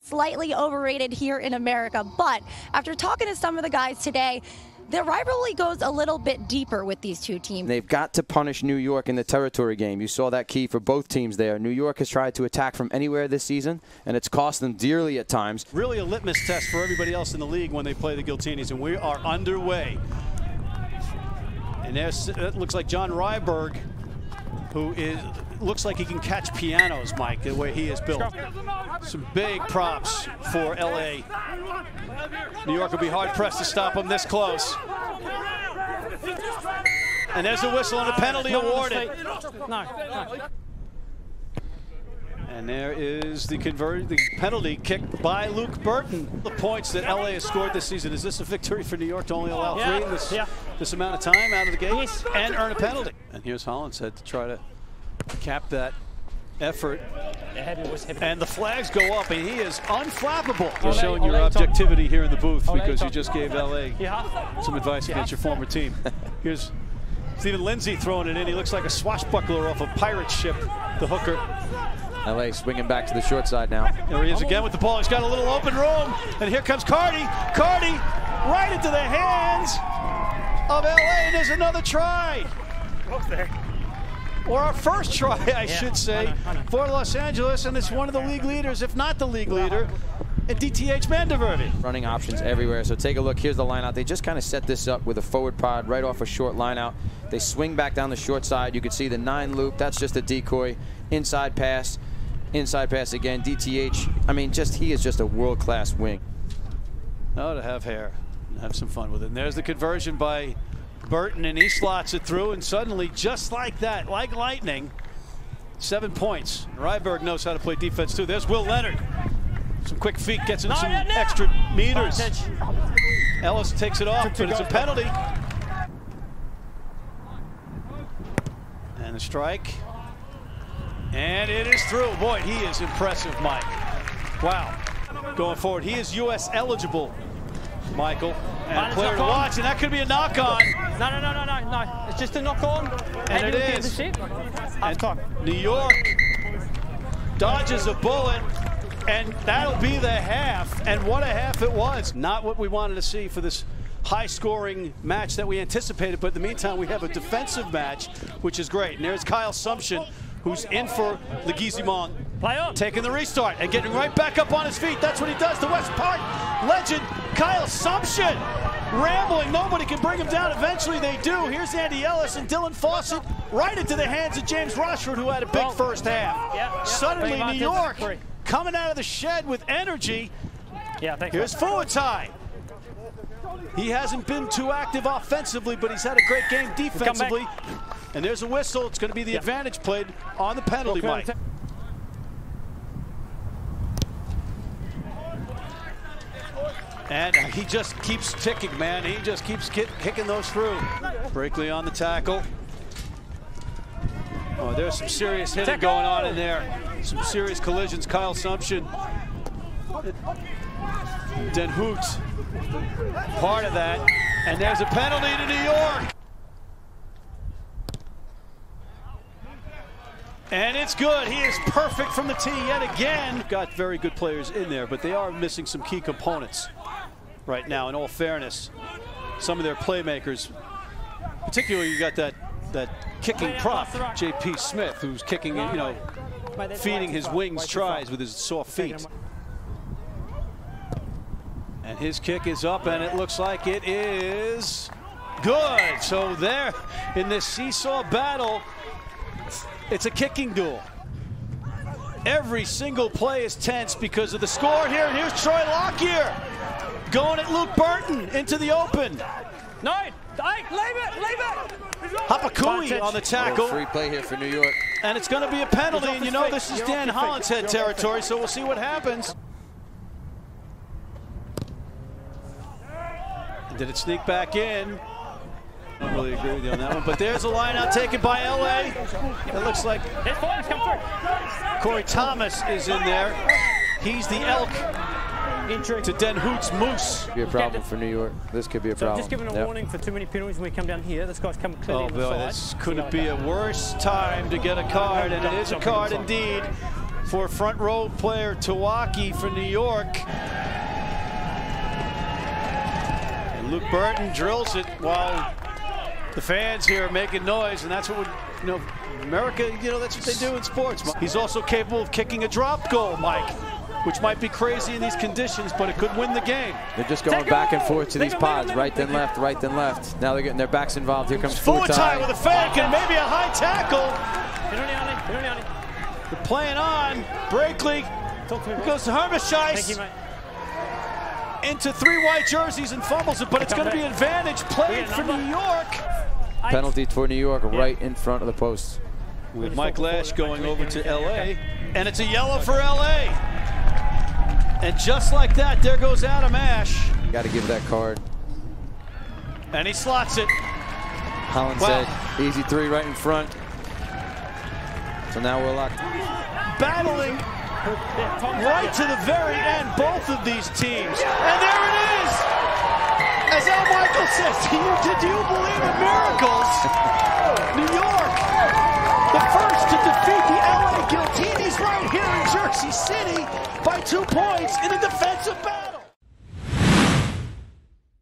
slightly overrated here in America. But after talking to some of the guys today, the rivalry goes a little bit deeper with these two teams. They've got to punish New York in the territory game. You saw that key for both teams there. New York has tried to attack from anywhere this season, and it's cost them dearly at times. Really a litmus test for everybody else in the league when they play the Giltinis, and we are underway. And there's, it looks like John Ryberg, who looks like he can catch pianos, Mike, the way he is built. Some big props for LA. New York will be hard-pressed to stop him this close. And there's a whistle and a penalty awarded. And there is the penalty kicked by Luke Burton. The points that LA has scored this season. Is this a victory for New York to only allow 3 in this amount of time out of the gate and earn a penalty? And here's Hollinshead to try to cap that effort. And the flags go up, and he is unflappable. You're showing your objectivity here in the booth because you just gave LA some advice against your former team. Here's Stephen Lindsay throwing it in. He looks like a swashbuckler off a pirate ship, the hooker. LA swinging back to the short side now. There he is again with the ball. He's got a little open room. And here comes Cardi. Cardi right into the hands of LA. And there's another try. Or our first try, I should say, for Los Angeles. And it's one of the league leaders, if not the league leader, in DTH Mandeverdi. Running options everywhere. So take a look. Here's the line out. They just kind of set this up with a forward pod right off a short line out. They swing back down the short side. You can see the 9 loop. That's just a decoy. Inside pass. Inside pass again. DTH. I mean, he is just a world-class wing. Oh, to have hair. Have some fun with it. And there's the conversion by Burton, and he slots it through, and suddenly, just like that, like lightning, 7 points. Ryberg knows how to play defense, too. There's Will Leonard. Some quick feet, gets him some extra meters. Ellis takes it off, but it's a penalty. And the strike. And it is through. Boy, he is impressive, Mike. Wow. Going forward, he is U.S. eligible, Michael. And a player to watch, and that could be a knock-on. No. It's just a knock-on. And it is. And New York dodges a bullet, and that'll be the half. And what a half it was. Not what we wanted to see for this high-scoring match that we anticipated, but in the meantime, we have a defensive match, which is great. And there's Kyle Sumption, who's in for Leguizamon, taking the restart and getting right back up on his feet. That's what he does. The West Park legend, Kyle Sumption, rambling. Nobody can bring him down. Eventually they do. Here's Andy Ellis and Dylan Fawcett right into the hands of James Rochford, who had a big first half. Suddenly New York coming out of the shed with energy. Here's Fuatai. He hasn't been too active offensively, but he's had a great game defensively. And there's a whistle. It's going to be the advantage played on the penalty, Mike. And he just keeps ticking, man. He just keeps kicking those through. Brakely on the tackle. Oh, there's some serious hitting going on in there. Some serious collisions. Kyle Sumption. Den Hoot, part of that. And there's a penalty to New York. And it's good. He is perfect from the tee yet again. Got very good players in there, but they are missing some key components right now, in all fairness. Some of their playmakers, particularly you got that kicking prop, J.P. Smith, who's kicking, feeding his wings tries with his soft feet. And his kick is up, and it looks like it is good. So there, in this seesaw battle, it's a kicking duel. Every single play is tense because of the score here. And here's Troy Lockyer going at Luke Burton into the open. No, leave it. Hapakui on the tackle. Free play here for New York. And it's going to be a penalty. And you know this is Dan Hollinshead territory, so we'll see what happens. And did it sneak back in? I don't really agree with you on that one, but there's a line out taken by LA. It looks like Corey Thomas is in there. He's the elk to Den Hoot's moose. Be a problem for New York. This could be a problem. Just giving a warning for too many penalties when we come down here. This guy's coming clearly on the side. This couldn't be a worse time to get a card, and it is a card indeed for front row player Tawaki for New York. And Luke Burton drills it while the fans here are making noise, and that's what would, America, that's what they do in sports. He's also capable of kicking a drop goal, Mike, which might be crazy in these conditions, but it could win the game. They're just going back and forth to these pods, right then left, right then left. Now they're getting their backs involved. Here comes Futai with a fake and maybe a high tackle. They're playing on. Breakley goes to Hermeshais. Into 3 white jerseys and fumbles it, but it's going to be an advantage played for New York. Penalty for New York right in front of the post. With Mike Lash going over to LA, and it's a yellow for LA. And just like that, there goes Adam Ash. Got to give that card. And he slots it. Holland said, easy 3 right in front. So now we're locked. Battling right to the very end, both of these teams. And there it is! As Al Michael says, did you believe in miracles? New York, the first to defeat the LA Giltinis right here in Jersey City by 2 points in a defensive battle.